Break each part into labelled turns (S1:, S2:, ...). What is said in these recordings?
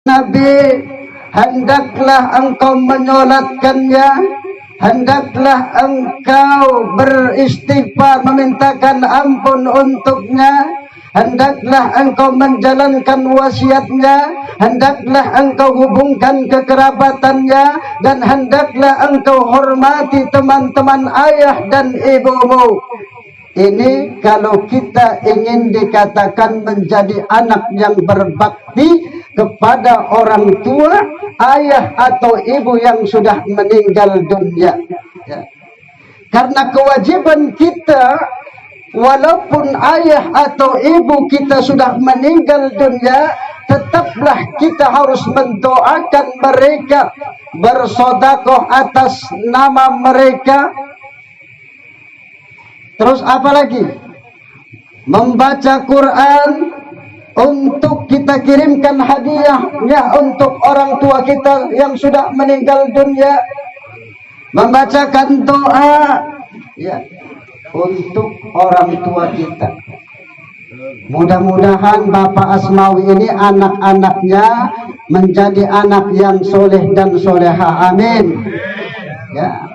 S1: Nabi, hendaklah engkau menyolatkannya, hendaklah engkau beristighfar memintakan ampun untuknya, hendaklah engkau menjalankan wasiatnya, hendaklah engkau hubungkan kekerabatannya, dan hendaklah engkau hormati teman-teman ayah dan ibumu. Ini kalau kita ingin dikatakan menjadi anak yang berbakti kepada orang tua, ayah atau ibu yang sudah meninggal dunia. Ya. Karena kewajiban kita, walaupun ayah atau ibu kita sudah meninggal dunia, tetaplah kita harus mendoakan mereka, bersedekah atas nama mereka. Terus apa lagi? Membaca Quran, untuk kita kirimkan hadiahnya untuk orang tua kita yang sudah meninggal dunia. Membacakan doa ya untuk orang tua kita. Mudah-mudahan Bapak Asmawi ini anak-anaknya menjadi anak yang soleh dan soleha. Amin. Ya.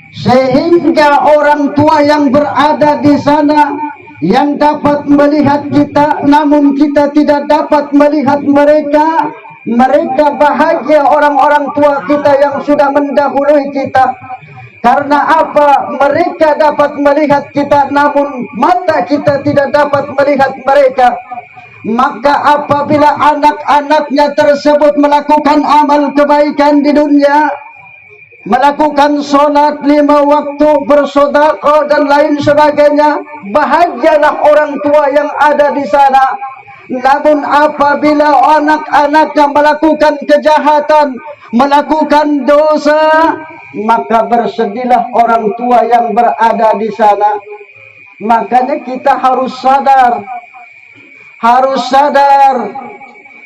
S1: Sehingga orang tua yang berada di sana, yang dapat melihat kita, namun kita tidak dapat melihat mereka, mereka bahagia orang-orang tua kita yang sudah mendahului kita. Karena apa? Mereka dapat melihat kita, namun mata kita tidak dapat melihat mereka. Maka apabila anak-anaknya tersebut melakukan amal kebaikan di dunia, melakukan sholat 5 waktu, bersedekah dan lain sebagainya, bahagialah orang tua yang ada di sana. Namun apabila anak-anaknya melakukan kejahatan, melakukan dosa, maka bersedihlah orang tua yang berada di sana. Makanya kita harus sadar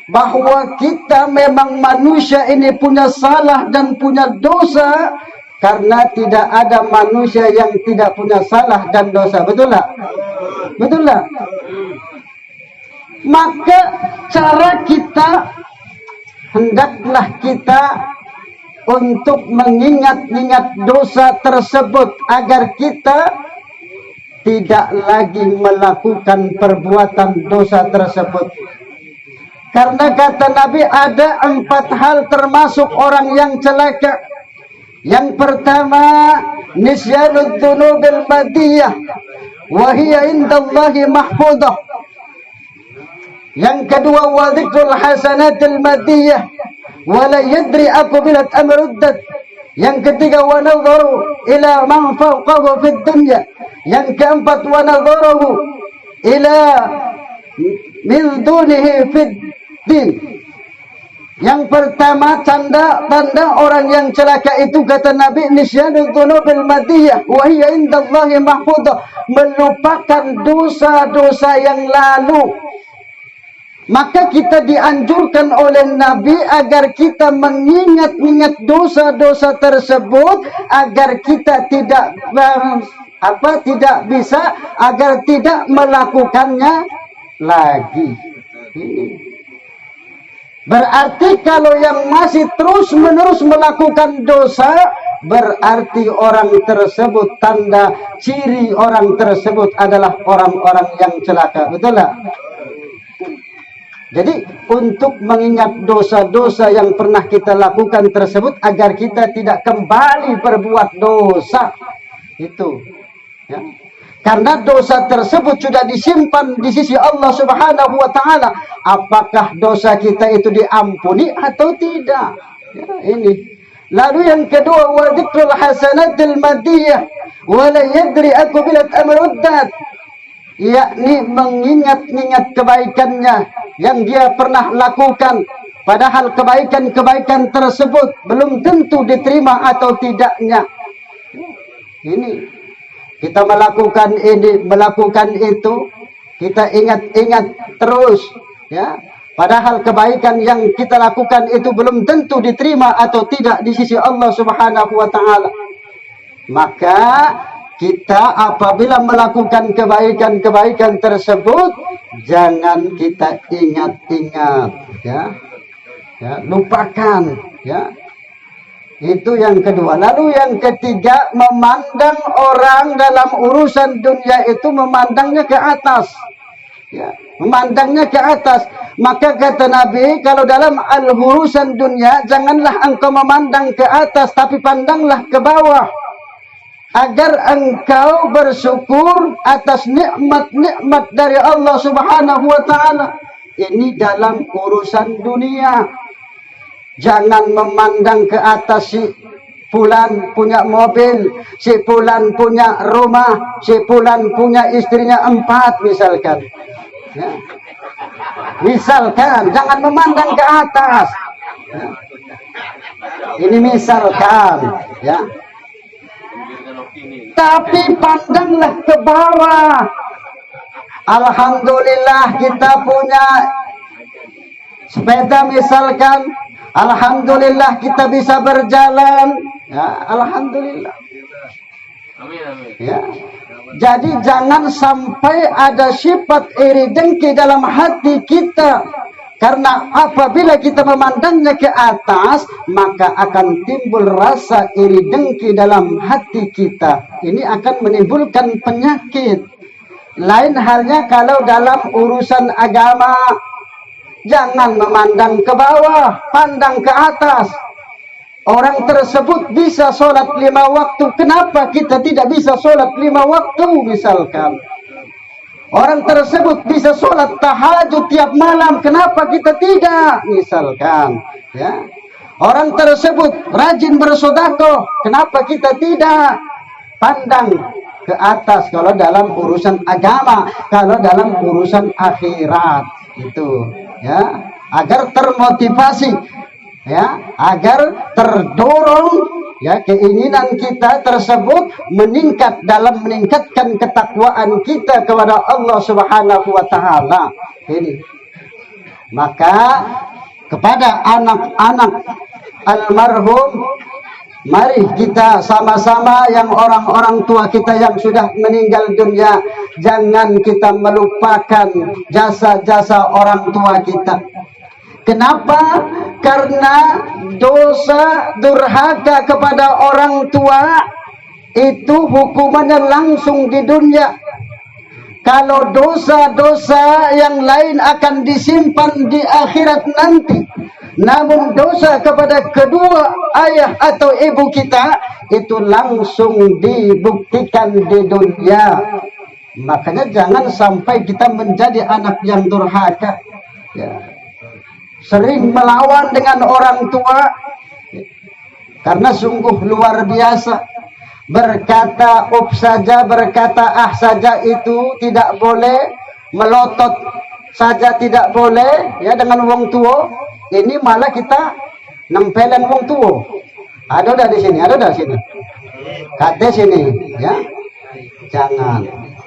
S1: bahwa kita memang manusia ini punya salah dan punya dosa, karena tidak ada manusia yang tidak punya salah dan dosa. Betul tak? Betul tak? Maka cara kita, hendaklah kita untuk mengingat-ingat dosa tersebut agar kita tidak lagi melakukan perbuatan dosa tersebut. Karena kata Nabi ada 4 hal termasuk orang yang celaka. Yang pertama, nisyanud dzunubil madiyah wa hiya indallahi mahfudah. Yang kedua, wa dzikrul hasanatil madiyah wa la yadri aqbilat amruddat. Yang ketiga, wa nadharu ila man fawqahu fid dunya. Yang keempat, wa nadharu ila min dunihi fid din. Yang pertama, tanda orang yang celaka itu kata Nabi, nisyanud dzunubil madiyah wa hiya indallahi mahfudah, melupakan dosa-dosa yang lalu. Maka kita dianjurkan oleh Nabi agar kita mengingat-ingat dosa-dosa tersebut agar kita tidak bisa, agar tidak melakukannya lagi. Ini berarti kalau yang masih terus-menerus melakukan dosa, berarti orang tersebut, tanda ciri orang tersebut adalah orang-orang yang celaka. Betul tak? Jadi untuk mengingat dosa-dosa yang pernah kita lakukan tersebut agar kita tidak kembali berbuat dosa. Itu ya. Karena dosa tersebut sudah disimpan di sisi Allah Subhanahu wa taala. Apakah dosa kita itu diampuni atau tidak? Ya, ini. Lalu yang kedua, wa dzikrul hasanatil madiyah wa la yadri aqbilat amruddat. Yakni mengingat-ingat kebaikannya yang dia pernah lakukan, padahal kebaikan-kebaikan tersebut belum tentu diterima atau tidaknya. Ini kita melakukan ini, melakukan itu, kita ingat-ingat terus ya, padahal kebaikan yang kita lakukan itu belum tentu diterima atau tidak di sisi Allah Subhanahu wa taala. Maka kita apabila melakukan kebaikan-kebaikan tersebut, jangan kita ingat-ingat ya. Ya, lupakan, ya. Itu yang kedua. Lalu yang ketiga, memandang orang dalam urusan dunia itu memandangnya ke atas. Ya, memandangnya ke atas. Maka kata Nabi, kalau dalam urusan dunia, janganlah engkau memandang ke atas, tapi pandanglah ke bawah. Agar engkau bersyukur atas nikmat-nikmat dari Allah Subhanahu wa Ta'ala. Ini dalam urusan dunia. Jangan memandang ke atas, si fulan punya mobil, si fulan punya rumah, si fulan punya istrinya 4 misalkan. Ya. Misalkan, jangan memandang ke atas. Ya. Ini misalkan, ya. Tapi pandanglah ke bawah. Alhamdulillah kita punya sepeda misalkan. Alhamdulillah kita bisa berjalan. Ya, alhamdulillah. Ya. Jadi jangan sampai ada sifat iri dengki dalam hati kita. Karena apabila kita memandangnya ke atas, maka akan timbul rasa iri dengki dalam hati kita. Ini akan menimbulkan penyakit. Lain halnya kalau dalam urusan agama, jangan memandang ke bawah, pandang ke atas. Orang tersebut bisa sholat 5 waktu, kenapa kita tidak bisa sholat 5 waktu misalkan? Orang tersebut bisa sholat tahajud tiap malam, kenapa kita tidak misalkan? Ya. Orang tersebut rajin bersedekah, kenapa kita tidak? Pandang ke atas kalau dalam urusan agama, kalau dalam urusan akhirat itu, ya, agar termotivasi, ya, agar terdorong, ya, keinginan kita tersebut meningkat dalam meningkatkan ketakwaan kita kepada Allah Subhanahu wa Ta'ala. Ini maka kepada anak-anak almarhum, mari kita sama-sama yang orang-orang tua kita yang sudah meninggal dunia, jangan kita melupakan jasa-jasa orang tua kita. Kenapa? Karena dosa durhaka kepada orang tua itu hukumannya langsung di dunia. Kalau dosa-dosa yang lain akan disimpan di akhirat nanti. Namun dosa kepada kedua ayah atau ibu kita itu langsung dibuktikan di dunia. Makanya jangan sampai kita menjadi anak yang durhaka. Ya. Sering melawan dengan orang tua, karena sungguh luar biasa. Berkata up saja, berkata ah saja itu tidak boleh, melotot saja tidak boleh, ya, dengan wong tua. Ini malah kita nempelan wong tua. Ada udah di sini, ada udah sini. Kata sini, ya.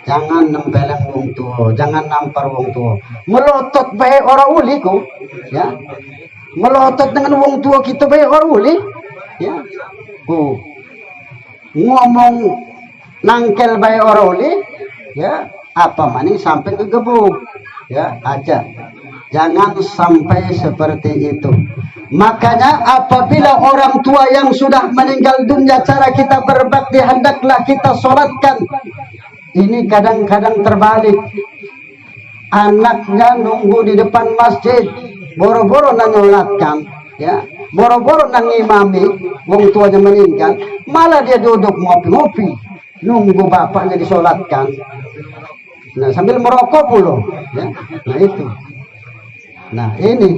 S1: Jangan nempelan wong tua, jangan nampar wong tua. Melotot baik orang uli ku, ya. Melotot dengan wong tua kita baik orang uli, ya. Ngomong nangkel baik orang uli, ya. Apa maning sampai ke gebuk, ya, aja. Jangan sampai seperti itu. Makanya apabila orang tua yang sudah meninggal dunia, cara kita berbakti hendaklah kita sholatkan. Ini kadang-kadang terbalik. Anaknya nunggu di depan masjid, boro-boro nanyolatkan, ya, boro-boro nangimami, wong tuanya meninggal, malah dia duduk ngopi-ngopi, nunggu bapaknya disolatkan. Nah, sambil merokok pula, ya. Nah itu. Nah ini.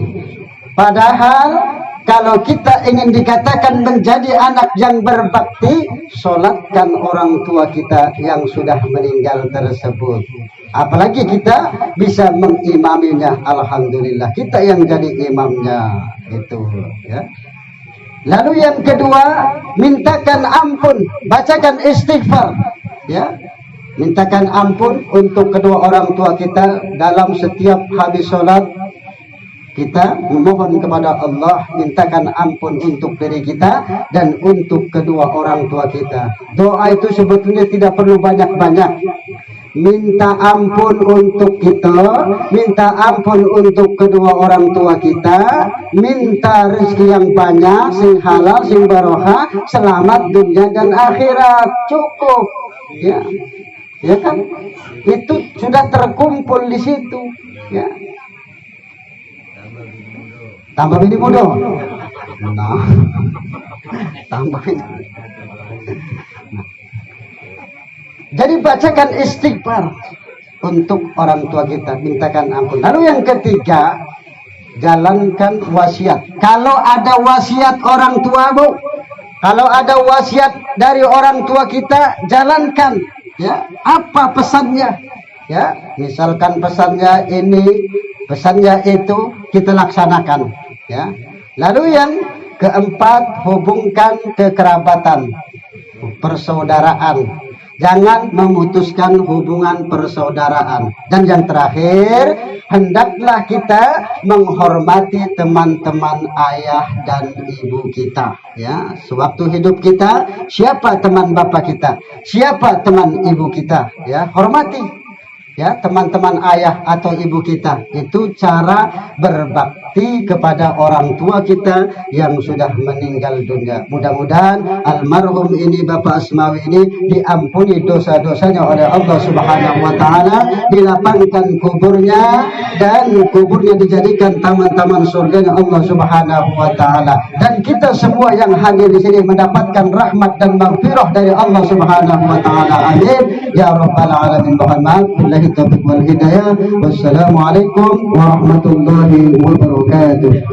S1: Padahal kalau kita ingin dikatakan menjadi anak yang berbakti, sholatkan orang tua kita yang sudah meninggal tersebut. Apalagi kita bisa mengimaminya, alhamdulillah. Kita yang jadi imamnya, itu, ya. Lalu yang kedua, mintakan ampun, bacakan istighfar, ya. Mintakan ampun untuk kedua orang tua kita dalam setiap habis sholat. Kita memohon kepada Allah, mintakan ampun untuk diri kita dan untuk kedua orang tua kita. Doa itu sebetulnya tidak perlu banyak-banyak. minta ampun untuk kita, minta ampun untuk kedua orang tua kita, minta rezeki yang banyak, sing halal, sing barokah, selamat dunia dan akhirat. Cukup, ya, ya kan? Itu sudah terkumpul di situ, ya. Tambah bini muda, nah, tambah bini. Jadi bacakan istighfar untuk orang tua kita, mintakan ampun. Lalu yang ketiga, jalankan wasiat. Kalau ada wasiat orang tua, Bu, kalau ada wasiat dari orang tua kita, jalankan. Ya, apa pesannya? Ya, misalkan pesannya ini, pesannya itu, kita laksanakan. Ya. Lalu yang keempat, hubungkan kekerabatan, persaudaraan. Jangan memutuskan hubungan persaudaraan. Dan yang terakhir, hendaklah kita menghormati teman-teman ayah dan ibu kita. Ya, sewaktu hidup kita, siapa teman bapak kita, siapa teman ibu kita, ya, hormati. Ya, teman-teman ayah atau ibu kita. Itu cara berbakti kepada orang tua kita yang sudah meninggal dunia. Mudah-mudahan almarhum ini, Bapak Asmawi ini, diampuni dosa-dosanya oleh Allah Subhanahu wa taala, dilapangkan kuburnya dan kuburnya dijadikan taman-taman surganya Allah Subhanahu wa taala. Dan kita semua yang hadir di sini mendapatkan rahmat dan maghfirah dari Allah Subhanahu wa taala. Amin ya rabbal alamin. Mohon maaf. Taufiq wal hidayah. Wassalamualaikum warahmatullahi wabarakatuh.